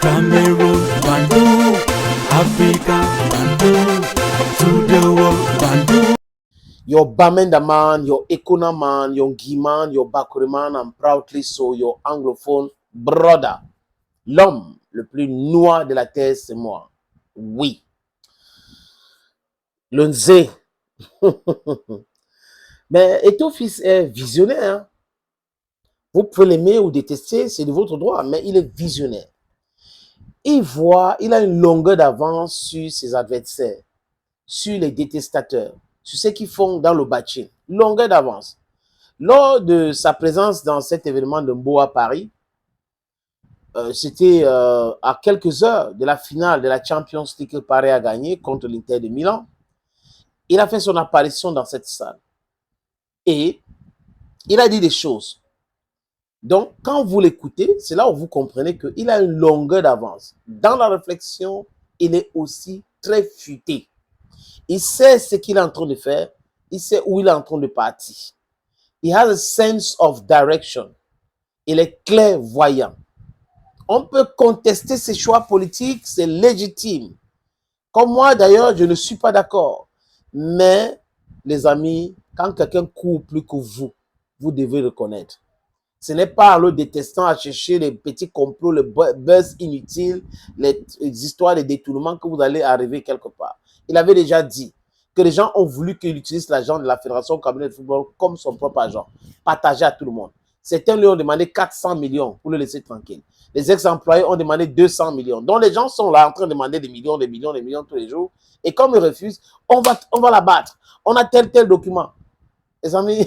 Cameroon, Bandung, Africa, Bandung, to the world, Bandung. Your Bamenda man, your Ekuna man, your Guiman, your Bakuri man, I'm proudly so your anglophone brother. L'homme le plus noir de la terre, c'est moi. Oui. Le Nzé. Mais Eto'o-Fils est visionnaire. Hein? Vous pouvez l'aimer ou détester, c'est de votre droit, mais il est visionnaire. Il a une longueur d'avance sur ses adversaires, sur les détestateurs, sur ceux qui font dans le bâti. Longueur d'avance. Lors de sa présence dans cet événement de Mbo à Paris, c'était à quelques heures de la finale de la Champions League que Paris a gagné contre l'Inter de Milan. Il a fait son apparition dans cette salle. Et il a dit des choses. Donc, quand vous l'écoutez, c'est là où vous comprenez qu'il a une longueur d'avance. Dans la réflexion, il est aussi très futé. Il sait ce qu'il est en train de faire. Il sait où il est en train de partir. He has a sense of direction. Il est clairvoyant. On peut contester ses choix politiques, c'est légitime. Comme moi, d'ailleurs, je ne suis pas d'accord. Mais, les amis, quand quelqu'un court plus que vous, vous devez reconnaître. Ce n'est pas en le détestant à chercher les petits complots, les buzz inutiles, les histoires de détournement que vous allez arriver quelque part. Il avait déjà dit que les gens ont voulu qu'il utilise l'argent de la Fédération camerounaise de football comme son propre argent, partagé à tout le monde. Certains lui ont demandé 400 millions pour le laisser tranquille. Les ex-employés ont demandé 200 millions. Donc les gens sont là en train de demander des millions, des millions, des millions tous les jours. Et comme ils refusent, on va la battre. On a tel document. Les amis,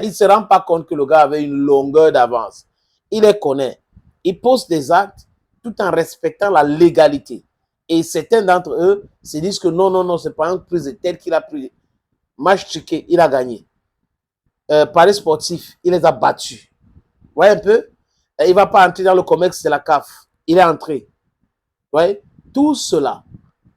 il ne se rend pas compte que le gars avait une longueur d'avance. Il les connaît. Il pose des actes tout en respectant la légalité. Et certains d'entre eux se disent que non, c'est pas une prise de tête qu'il a pris. Match truqué, il a gagné. Paris sportif, il les a battus. Vous voyez un peu? Il ne va pas entrer dans le COMEX de la CAF. Il est entré. Vous voyez? Tout cela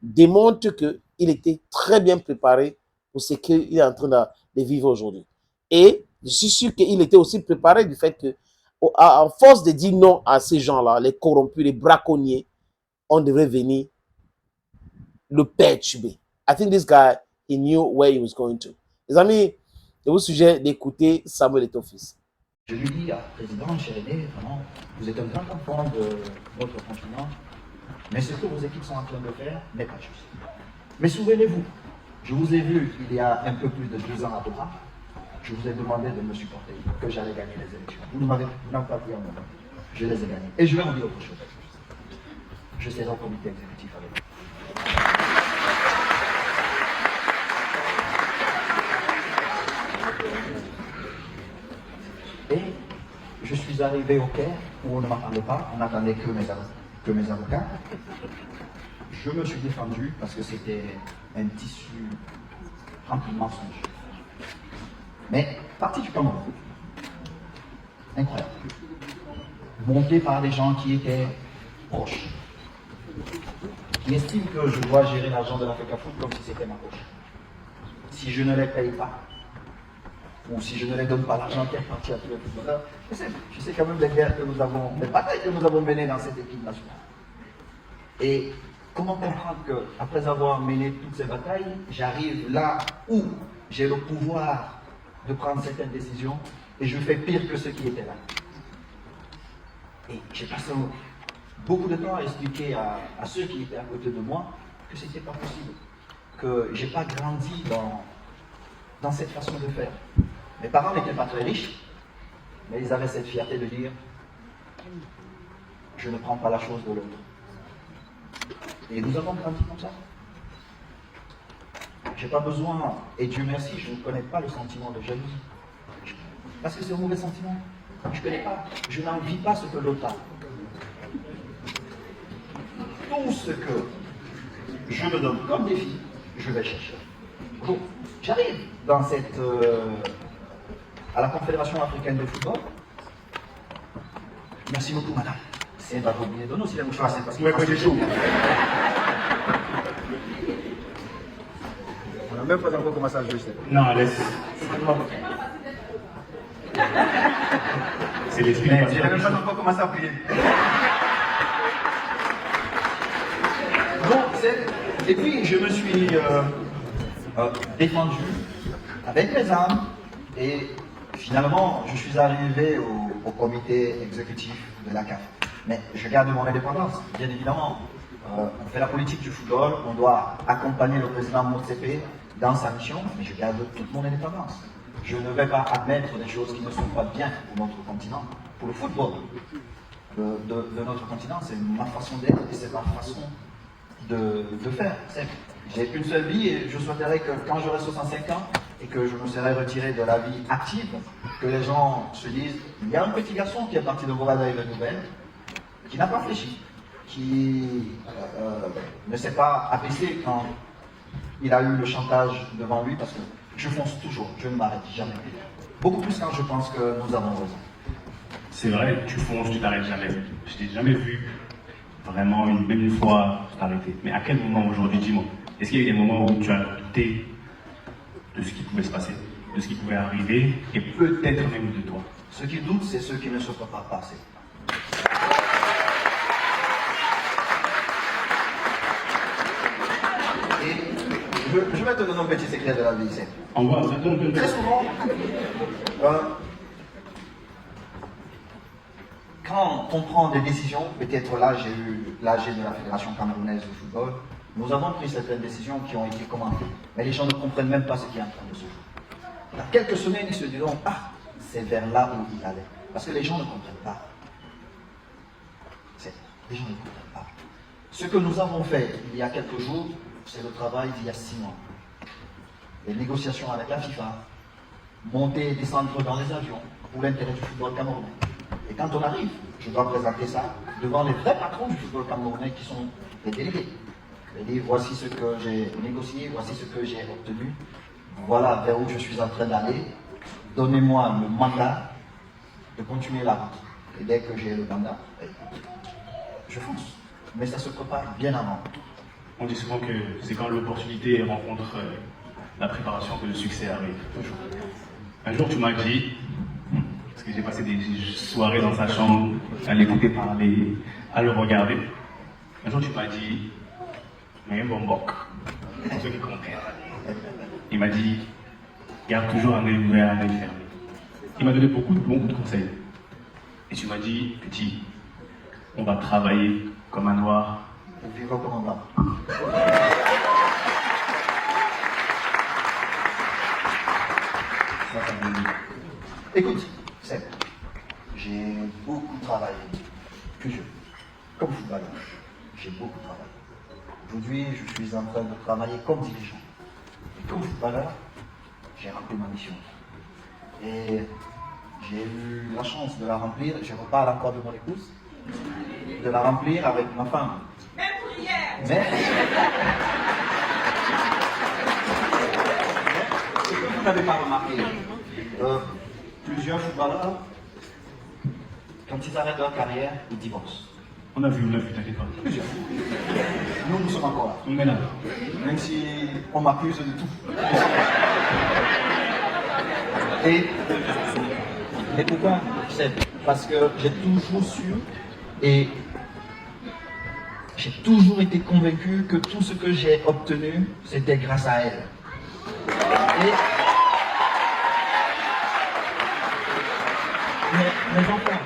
démontre qu'il était très bien préparé pour ce qu'il est en train de vivre aujourd'hui. Et je suis sûr qu'il était aussi préparé du fait que, à force de dire non à ces gens-là, les corrompus, les braconniers, on devrait venir le perturber. I think this guy, he knew where he was going to. Les amis, je vous suggère d'écouter Samuel Eto'o-Fils. Je lui dis, président, cher aîné, vraiment, vous êtes un grand enfant de notre continent, mais ce que vos équipes sont en train de faire n'est pas juste. Mais souvenez-vous, je vous ai vu il y a un peu plus de 2 ans à Doha, je vous ai demandé de me supporter, que j'allais gagner les élections. Vous n'avez pas dit un moment. Je les ai gagnés. Et je vais vous dire autre chose. Je serai au comité exécutif avec vous. Et je suis arrivé au Caire où on ne m'attendait pas, on n'attendait que mes avocats. Je me suis défendu parce que c'était un tissu rempli de mensonges. Mais parti du Cameroun, incroyable, monté par des gens qui étaient proches, qui estiment que je dois gérer l'argent de l'Africa Foot comme si c'était ma poche. Si je ne les paye pas, ou si je ne les donne pas l'argent qui est parti à tous les footballeurs, je sais quand même les guerres que nous avons, les batailles que nous avons menées dans cette équipe nationale. Et comment comprendre qu'après avoir mené toutes ces batailles, j'arrive là où j'ai le pouvoir de prendre certaines décisions et je fais pire que ceux qui étaient là. Et j'ai passé beaucoup de temps à expliquer à ceux qui étaient à côté de moi que ce n'était pas possible, que je n'ai pas grandi dans cette façon de faire. Mes parents n'étaient pas très riches, mais ils avaient cette fierté de dire je ne prends pas la chose de l'autre. Et nous avons grandi comme ça. Je n'ai pas besoin, et Dieu merci, je ne connais pas le sentiment de jalousie. Parce que c'est un mauvais sentiment. Je ne connais pas. Je n'envie pas ce que l'autre a. Tout ce que je me donne comme défi, je vais chercher. Donc, j'arrive dans cette... à la Confédération africaine de football. Merci beaucoup, madame. C'est pas oublié de nous si la mouchoir, c'est parce qu'il faut chaud. On n'a même pas encore commencé à jouer. Non, laisse. C'est l'esprit. On n'a même pas encore commencé à prier. Et puis, je me suis défendu avec mes armes et finalement, je suis arrivé au comité exécutif de la CAF. Mais je garde mon indépendance, bien évidemment. On fait la politique du football, on doit accompagner le président Motsepe dans sa mission, mais je garde toute mon indépendance. Je ne vais pas admettre des choses qui ne sont pas bien pour notre continent, pour le football de notre continent. C'est ma façon d'être et c'est ma façon de faire. J'ai une seule vie et je souhaiterais que quand j'aurai 65 ans et que je me serai retiré de la vie active, que les gens se disent, il y a un petit garçon qui est parti de Bovada et de Nouvelle, qui n'a pas fléchi, qui ne s'est pas abaissé quand il a eu le chantage devant lui, parce que je fonce toujours, je ne m'arrête jamais. Beaucoup plus quand je pense que nous avons raison. C'est vrai, tu fonces, tu t'arrêtes jamais. Je t'ai jamais vu vraiment même une fois t'arrêter. Mais à quel moment aujourd'hui, dis-moi, est-ce qu'il y a eu des moments où tu as douté de ce qui pouvait se passer, de ce qui pouvait arriver, et peut-être même de toi? Ceux qui doutent, c'est ceux qui ne se préparent pas assez. Et je vais te donner un petit secret de la vie ici. On voit, Très souvent, quand on prend des décisions, peut-être là j'ai eu l'AG de la Fédération camerounaise de football, nous avons pris certaines décisions qui ont été commentées, mais les gens ne comprennent même pas ce qui est en train de se jouer. Il y a quelques semaines, ils se diront, ah, c'est vers là où il allait. Parce que les gens ne comprennent pas. Les gens ne comprennent pas. Ce que nous avons fait il y a quelques jours, c'est le travail d'il y a 6 mois. Les négociations avec la FIFA, monter et descendre dans les avions pour l'intérêt du football camerounais. Et quand on arrive, je dois présenter ça devant les vrais patrons du football camerounais qui sont les délégués. Et dire, voici ce que j'ai négocié, voici ce que j'ai obtenu, voilà vers où je suis en train d'aller, donnez-moi le mandat de continuer la route. Et dès que j'ai le mandat, je fonce. Mais ça se prépare bien avant. On dit souvent que c'est quand l'opportunité rencontre la préparation que le succès arrive, toujours. Un jour, tu m'as dit, parce que j'ai passé des soirées dans sa chambre, à l'écouter parler, à le regarder. Un jour, tu m'as dit, mais un bon boc, pour ceux qui comprennent. Il m'a dit, garde toujours un œil ouvert, un œil fermé. Il m'a donné beaucoup de bons conseils. Et tu m'as dit, petit, on va travailler comme un noir. Pour vivre comme un blanc. Écoute, Seb, j'ai beaucoup travaillé, plus jeune, comme footballeur, j'ai beaucoup travaillé. Aujourd'hui, je suis en train de travailler comme dirigeant. Et comme footballeur, j'ai rempli ma mission. Et j'ai eu la chance de la remplir, je reparle encore de mon épouse, de la remplir avec ma femme. Mais ce que vous n'avez pas remarqué, plusieurs footballeurs, quand ils arrêtent leur carrière, ils divorcent. On a vu, t'inquiète pas. Plusieurs. Nous sommes encore là. On est là. Même si on m'accuse de tout. Et pourquoi? C'est parce que j'ai toujours su et j'ai toujours été convaincu que tout ce que j'ai obtenu, c'était grâce à elle. Et mes enfants,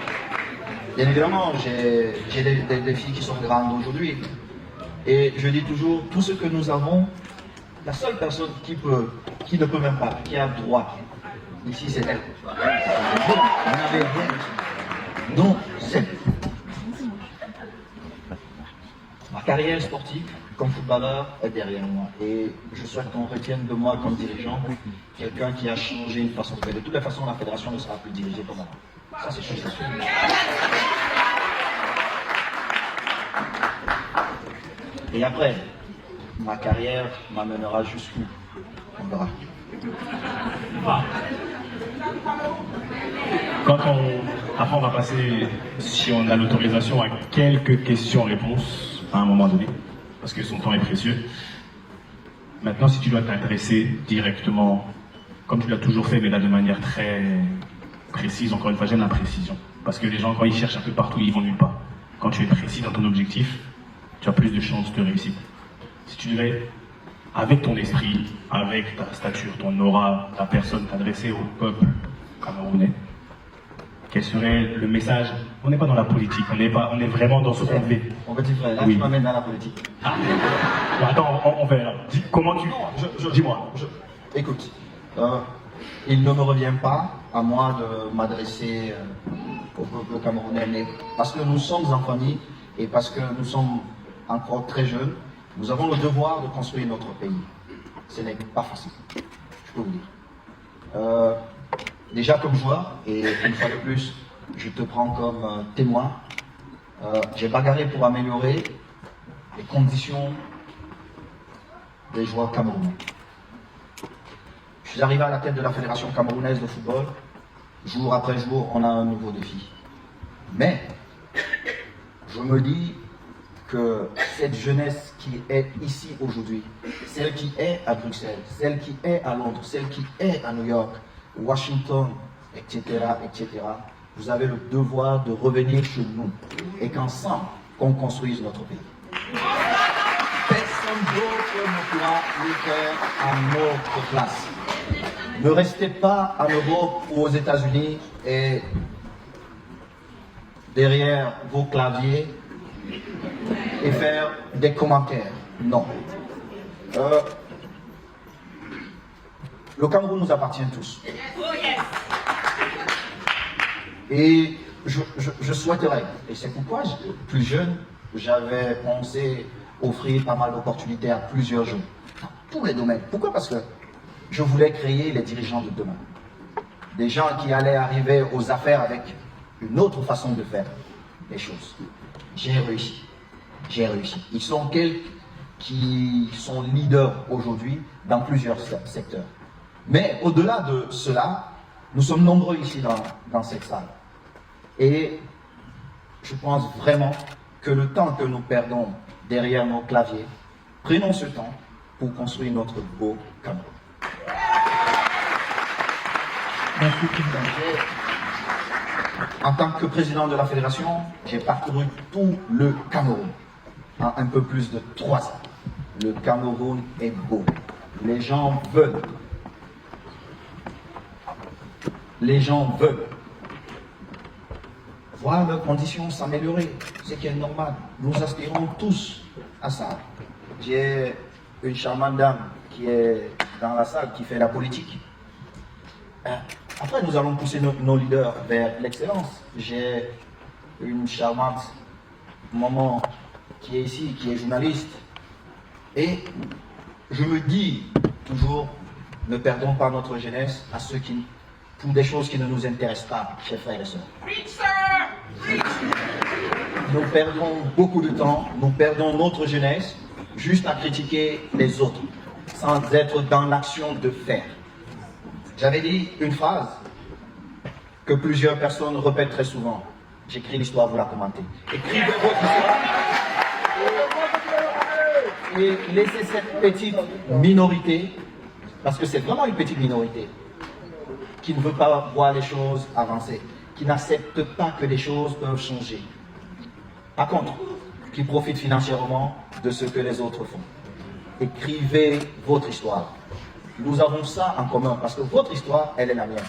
bien évidemment, j'ai des filles qui sont grandes aujourd'hui. Et je dis toujours, tout ce que nous avons, la seule personne qui ne peut même pas, qui a droit, ici c'est elle. Vous n'avez rien. Donc, c'est ma carrière sportive comme footballeur est derrière moi. Et je souhaite qu'on retienne de moi comme dirigeant quelqu'un qui a changé une façon de faire. De toute façon, la fédération ne sera plus dirigée comme avant. Ça, c'est sûr. Et après, ma carrière m'amènera jusqu'où? On verra. Après, on va passer, si on a l'autorisation, à quelques questions-réponses à un moment donné, parce que son temps est précieux. Maintenant, si tu dois t'adresser directement, comme tu l'as toujours fait, mais là de manière très précise, encore une fois, j'aime la précision. Parce que les gens, quand ils cherchent un peu partout, ils vont nulle part. Quand tu es précis dans ton objectif, tu as plus de chances de réussir. si tu devais, avec ton esprit, avec ta stature, ton aura, ta personne, t'adresser au peuple camerounais, quel serait le message? On n'est pas dans la politique, on est vraiment dans ce qu'on fait. Mon petit frère, là Oui. tu m'amènes dans la politique. Ah. Bon, attends, on verra. Comment tu... Dis-moi. Écoute, il ne me revient pas à moi de m'adresser au peuple camerounais, mais parce que nous sommes en famille et parce que nous sommes encore très jeunes, nous avons le devoir de construire notre pays. Ce n'est pas facile, je peux vous dire. Déjà comme joueur, et une fois de plus, je te prends comme témoin, j'ai bagarré pour améliorer les conditions des joueurs camerounais. Je suis arrivé à la tête de la Fédération camerounaise de football. Jour après jour, on a un nouveau défi. Mais, je me dis que cette jeunesse qui est ici aujourd'hui, celle qui est à Bruxelles, celle qui est à Londres, celle qui est à New York, Washington, etc., etc., vous avez le devoir de revenir chez nous et qu'ensemble, qu'on construise notre pays. Personne d'autre ne pourra le faire à notre place. Ne restez pas en Europe ou aux États-Unis et derrière vos claviers et faire des commentaires. Non. Le Cameroun nous appartient tous. Et je souhaiterais, et c'est pourquoi, plus jeune, j'avais pensé offrir pas mal d'opportunités à plusieurs jeunes, dans tous les domaines. Pourquoi? Parce que je voulais créer les dirigeants de demain. Des gens qui allaient arriver aux affaires avec une autre façon de faire les choses. J'ai réussi. J'ai réussi. Ils sont quelques qui sont leaders aujourd'hui dans plusieurs secteurs. Mais au-delà de cela, nous sommes nombreux ici dans cette salle. Et je pense vraiment que le temps que nous perdons derrière nos claviers, prenons ce temps pour construire notre beau Cameroun. Merci, président. En tant que président de la fédération, j'ai parcouru tout le Cameroun en un peu plus de 3 ans. Le Cameroun est beau. Les gens veulent. Les gens veulent voir leurs conditions s'améliorer, ce qui est normal. Nous aspirons tous à ça. J'ai une charmante dame qui est dans la salle, qui fait la politique. Après, nous allons pousser nos leaders vers l'excellence. J'ai une charmante maman qui est ici, qui est journaliste. Et je me dis toujours, ne perdons pas notre jeunesse pour des choses qui ne nous intéressent pas, chers frères et sœurs. Nous perdons beaucoup de temps, nous perdons notre jeunesse juste à critiquer les autres, sans être dans l'action de faire. J'avais dit une phrase que plusieurs personnes répètent très souvent. J'écris l'histoire, vous la commentez. Écrivez votre histoire et laissez cette petite minorité, parce que c'est vraiment une petite minorité, qui ne veut pas voir les choses avancer, qui n'accepte pas que les choses peuvent changer. Par contre, qui profite financièrement de ce que les autres font. Écrivez votre histoire. Nous avons ça en commun, parce que votre histoire, elle est la mienne.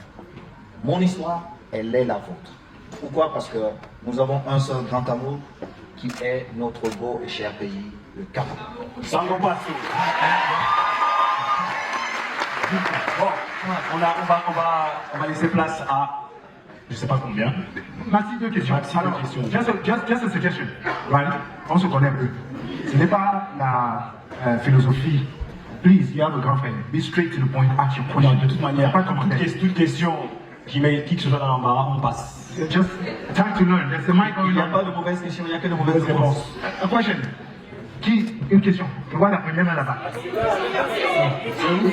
Mon histoire, elle est la vôtre. Pourquoi? Parce que nous avons un seul grand amour, qui est notre beau et cher pays, le Cameroun. Sango Basso. Bon, on va laisser place à je sais pas combien. Merci, 2 questions. Maxi, Alors, deux questions. just a suggestion. Right? On se connaît un peu. Ce n'est pas la philosophie. Please, you have a girlfriend. Be straight to the point. Ask your question. Non, de toute manière, Pas commentaire. toute question qui met qui que ce soit dans l'embarras, on passe. Just time to learn. There's a mic Il n'y a over pas here. de mauvaises questions, il n'y a que de mauvaises réponses. A question. Une question. Je vois la première main là-bas.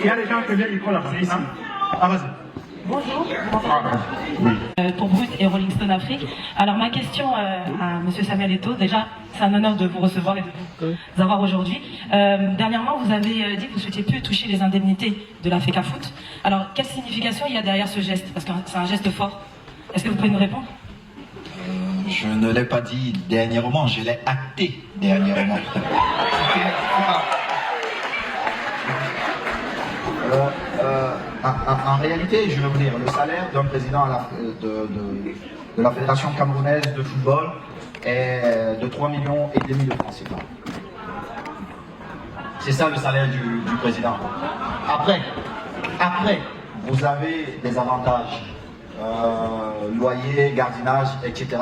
Il y a des gens qui viennent micro là-bas. Hein? Ah, vas-y. Bonjour, Ah, vas-y. pour Brut et Rolling Stone Afrique. Alors ma question à Monsieur Samuel Eto'o, déjà c'est un honneur de vous recevoir et de vous avoir aujourd'hui. Dernièrement vous avez dit que vous souhaitiez plus toucher les indemnités de la FECA Foot. Alors quelle signification il y a derrière ce geste? Parce que c'est un geste fort. Est-ce que vous pouvez nous répondre? Je ne l'ai pas dit dernièrement, je l'ai acté dernièrement. En réalité, je vais vous dire, le salaire d'un président de la Fédération camerounaise de football est de 3,5 millions de francs CFA. C'est ça le salaire du président. Après, vous avez des avantages, loyer, gardiennage, etc.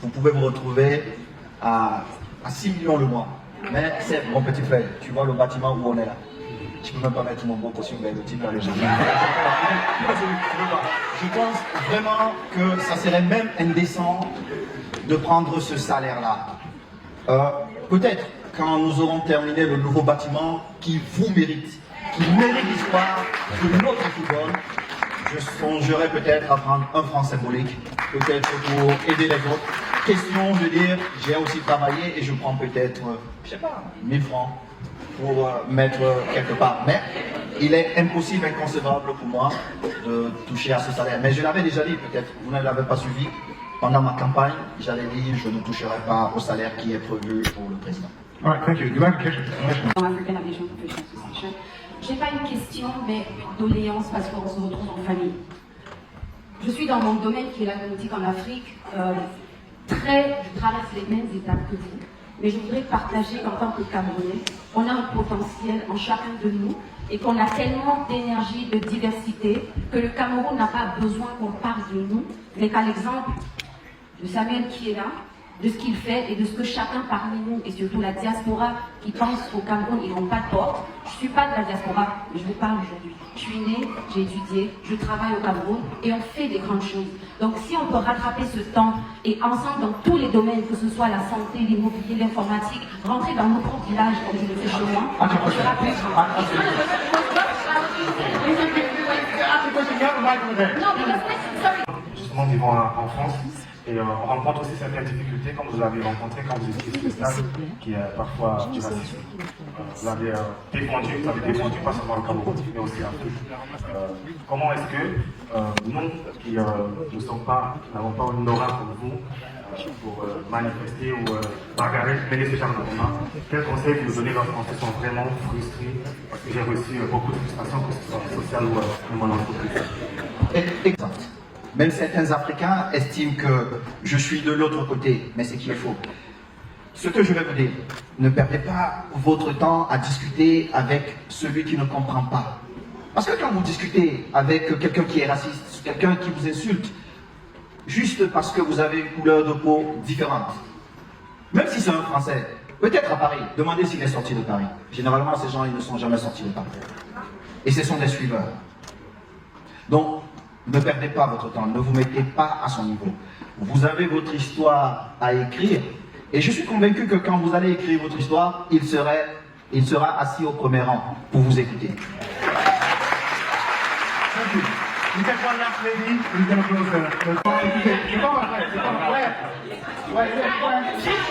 Vous pouvez vous retrouver à 6 millions le mois. Mais c'est mon petit frère, tu vois le bâtiment où on est là. Je peux même pas mettre mon beau costume, mais le type dans les jambes. Je pense vraiment que ça serait même indécent de prendre ce salaire-là. Peut-être quand nous aurons terminé le nouveau bâtiment qui vous mérite, qui mérite l'histoire de notre football, je songerai peut-être à prendre un franc symbolique, peut-être pour aider les autres. Question de dire, j'ai aussi travaillé et je prends peut-être, je sais pas, 1000 francs pour mettre quelque part. Mais il est impossible, inconcevable pour moi de toucher à ce salaire. Mais je l'avais déjà dit, peut-être, vous ne l'avez pas suivi. Pendant ma campagne, j'avais dit, je ne toucherai pas au salaire qui est prévu pour le président. All right, thank you. You have a question? African Aviation Professional Association. Je n'ai pas une question, mais une doléance parce qu'on se retrouve en famille. Je suis dans mon domaine qui est l'aéronautique en Afrique. Je traverse les mêmes étapes que vous. Mais je voudrais partager qu'en tant que Camerounais, on a un potentiel en chacun de nous et qu'on a tellement d'énergie, de diversité, que le Cameroun n'a pas besoin qu'on parle de nous, mais qu'à l'exemple de Samuel qui est là, de ce qu'il fait et de ce que chacun parmi nous, et surtout la diaspora qui pense qu'au Cameroun, ils n'ont pas de porte. Je ne suis pas de la diaspora, mais je vous parle aujourd'hui. Je suis née, j'ai étudié, je travaille au Cameroun et on fait des grandes choses. Donc si on peut rattraper ce temps et ensemble dans tous les domaines, que ce soit la santé, l'immobilier, l'informatique, rentrer dans nos propres villages comme je le fais chez moi, on sera plus grand. Justement, vivant en France, et on rencontre aussi certaines difficultés, comme vous l'avez rencontré quand vous étiez sur le stade, qui est parfois du racisme. Vous avez défendu pas seulement le Cameroun, mais aussi l'Afrique. Comment est-ce que nous, qui n'avons pas une aura comme vous, pour manifester ou bagarrer, mener ce genre de combat, quels conseils vous donnez lorsqu'on se sent vraiment frustré? Parce que j'ai reçu beaucoup de frustration, que ce soit sociale ou dans mon entreprise. Exact. Même certains Africains estiment que je suis de l'autre côté, mais c'est qui est faux. Ce que je vais vous dire, ne perdez pas votre temps à discuter avec celui qui ne comprend pas. Parce que quand vous discutez avec quelqu'un qui est raciste, quelqu'un qui vous insulte, juste parce que vous avez une couleur de peau différente, même si c'est un Français, peut-être à Paris, demandez s'il est sorti de Paris. Généralement, ces gens, ils ne sont jamais sortis de Paris. Et ce sont des suiveurs. Donc, ne perdez pas votre temps, ne vous mettez pas à son niveau. Vous avez votre histoire à écrire, et je suis convaincu que quand vous allez écrire votre histoire, il sera assis au premier rang pour vous écouter. J'ai une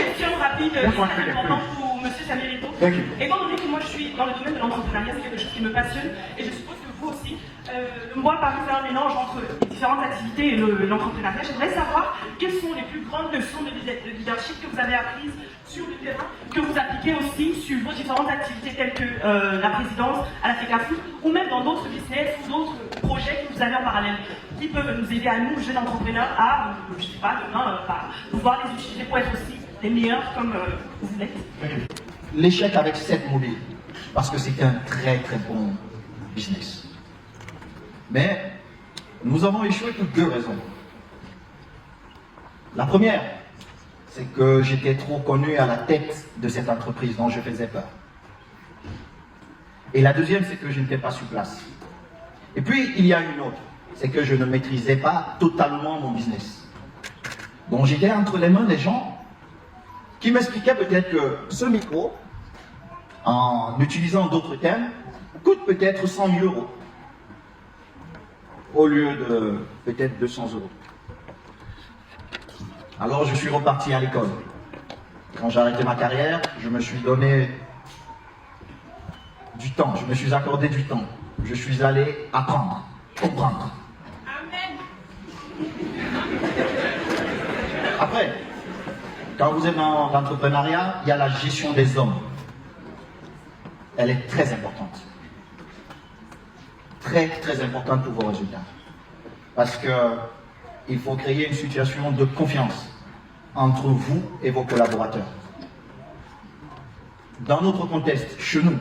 question rapide, pour M. Samuel Eto'o. Étant donné que moi je suis dans le domaine de l'entrepreneuriat, c'est quelque chose qui me passionne, et je suppose que vous aussi, moi Paris fait un mélange entre les différentes activités et l'entrepreneuriat. J'aimerais savoir quelles sont les plus grandes leçons de leadership que vous avez apprises sur le terrain, que vous appliquez aussi sur vos différentes activités telles que la présidence à la FECAFOOT, ou même dans d'autres business ou d'autres projets que vous avez en parallèle, qui peuvent nous aider à nous, jeunes entrepreneurs, à, je ne sais pas, demain, pouvoir les utiliser pour être aussi les meilleurs comme vous l'êtes. L'échec avec cette mobile, parce que c'est un très très bon business. Mais nous avons échoué pour deux raisons. La première, c'est que j'étais trop connu à la tête de cette entreprise dont je faisais peur. Et la deuxième, c'est que je n'étais pas sur place. Et puis, il y a une autre, c'est que je ne maîtrisais pas totalement mon business. Donc j'étais entre les mains des gens qui m'expliquaient peut-être que ce micro, en utilisant d'autres termes, coûte peut-être 100 000 € au lieu de peut-être 200 €. Alors je suis reparti à l'école. Quand j'ai arrêté ma carrière, je me suis donné du temps, je me suis accordé du temps. Je suis allé apprendre, comprendre. Amen. Après, quand vous êtes dans l'entrepreneuriat, il y a la gestion des hommes. Elle est très importante. très très importante pour vos résultats. Parce que il faut créer une situation de confiance entre vous et vos collaborateurs. Dans notre contexte, chez nous,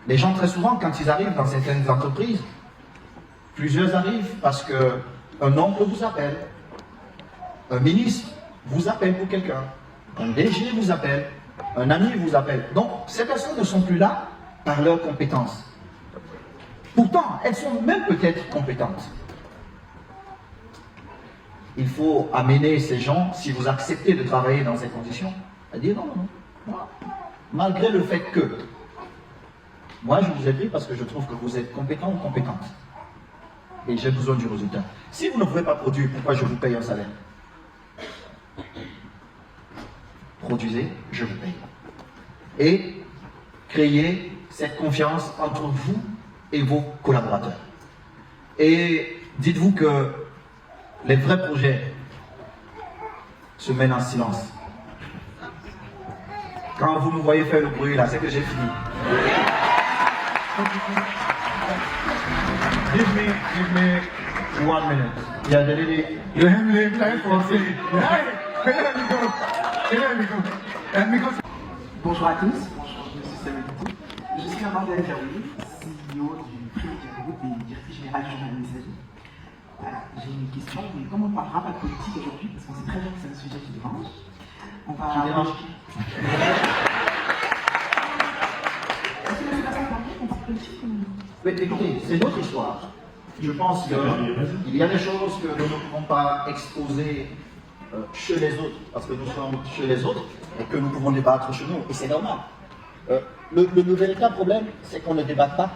les gens très souvent, quand ils arrivent dans certaines entreprises, plusieurs arrivent parce qu'un oncle vous appelle, un ministre vous appelle pour quelqu'un, un DG vous appelle, un ami vous appelle. Donc, ces personnes ne sont plus là par leurs compétences. Pourtant, elles sont même peut-être compétentes. Il faut amener ces gens, si vous acceptez de travailler dans ces conditions, à dire non, non, non. Malgré le fait que, moi je vous ai pris parce que je trouve que vous êtes compétent ou compétente. Et j'ai besoin du résultat. Si vous ne pouvez pas produire, pourquoi je vous paye un salaire? Produisez, je vous paye. Et créez cette confiance entre vous et vos collaborateurs. Et dites-vous que les vrais projets se mènent en silence. Quand vous me voyez faire le bruit là, c'est que j'ai fini. Give me 1 minute. Il y a des... You have me time for say. There we go. And because Bonjour à tous, bonjour Monsieur Samuel. Je suis Amanda Karoui, CEO du Privé Groupe et directrice générale du journal Messager. Voilà, j'ai une question, mais comme on ne parlera pas de politique aujourd'hui, parce qu'on sait très bien que c'est un sujet qui dérange, on va... Qui dérange qui? Est-ce que c'est pas ça qu'on parle de politique ou... Mais écoutez, c'est notre histoire. Je pense qu'il y a des choses que nous ne pouvons pas exposer chez les autres, parce que nous sommes chez les autres et que nous pouvons débattre chez nous, et c'est normal. Le véritable problème, c'est qu'on ne débat pas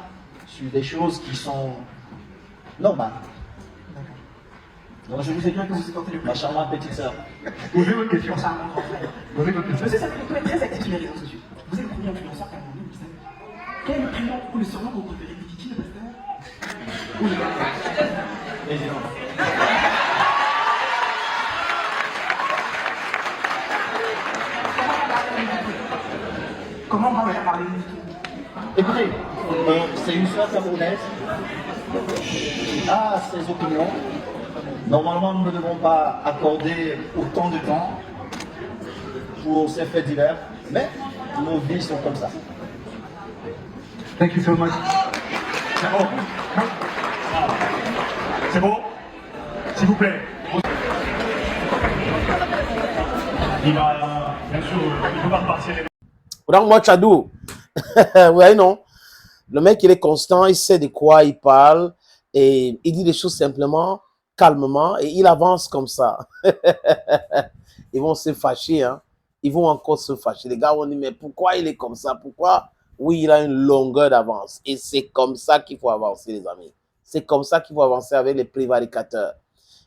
sur des choses qui sont normales. Donc je vous ai dit que vous supportez le ma charmante petite sœur. posez votre question. Ça, mon grand frère. Posez votre question. C'est ça que vous êtes très actif sur les réseaux sociaux. Vous êtes le premier influenceur qu'a demandé, vous le savez. Quel est le prénom ou le surnom que vous préférez, Titi, le pasteur ou le Évidemment. Comment on va parler du tout? Écoutez, c'est une sœur camerounaise qui a ses opinions. Normalement, nous ne devons pas accorder autant de temps pour ces faits divers, mais nos vies sont comme ça. Thank you so much. C'est bon. C'est bon. S'il vous plaît. Il va, bien sûr, il ne peut pas repartir. Donc, moi, Tchadou, ouais, non. Le mec, il est constant, il sait de quoi il parle et il dit des choses simplement, calmement et il avance comme ça. Ils vont se fâcher, hein. Ils vont encore se fâcher. Les gars vont dire, mais pourquoi il est comme ça? Pourquoi? Oui, il a une longueur d'avance. Et c'est comme ça qu'il faut avancer, les amis. C'est comme ça qu'il faut avancer avec les prévaricateurs.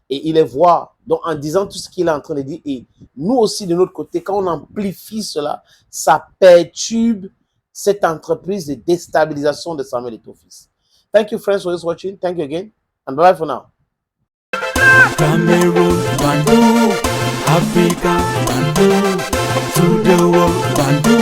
Et il les voit. Donc, en disant tout ce qu'il est en train de dire, et nous aussi, de notre côté, quand on amplifie cela, ça perturbe cette entreprise de déstabilisation de Samuel Eto'o Fils. Thank you, friends, for just watching. Thank you again. And bye for now. Cameroon, Bandung, Africa, Bandung, to the world, Bandung.